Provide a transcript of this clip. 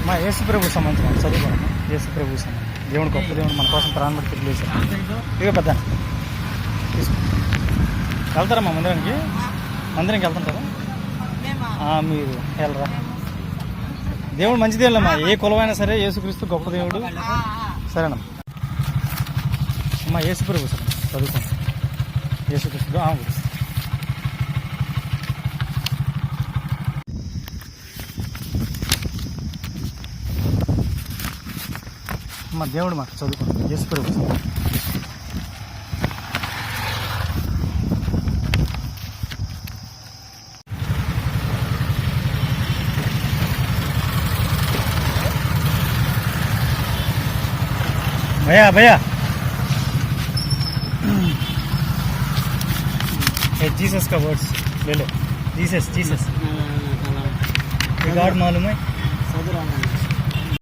మా యేసు ప్రభు సంబంధించిన చదువుకోండి. యేసు ప్రభు సంబంధించి దేవుడు గొప్ప దేవుడు మన కోసం ప్రాణం పెట్టి తెలియజేశారు. ఇక పెద్ద వెళ్తారమ్మా మందిరానికి? మందిరానికి వెళ్తుంటారా? మీరు వెళ్ళరా? దేవుడు మంచి దేవుళ్ళమ్మా, ఏ కులమైనా సరే యేసుక్రీస్తు గొప్ప దేవుడు. సరేనమ్మా. అమ్మా యేసు ప్రభు సార్ చదువుకోండి. యేసుక్రీస్తు అమ్మ దేవుడు మాట చదువుకోండి. యేసు ప్రభు भैया भैया जीसस का वर्ड्स ले लो. जीसस जीसस गॉड मालूम है.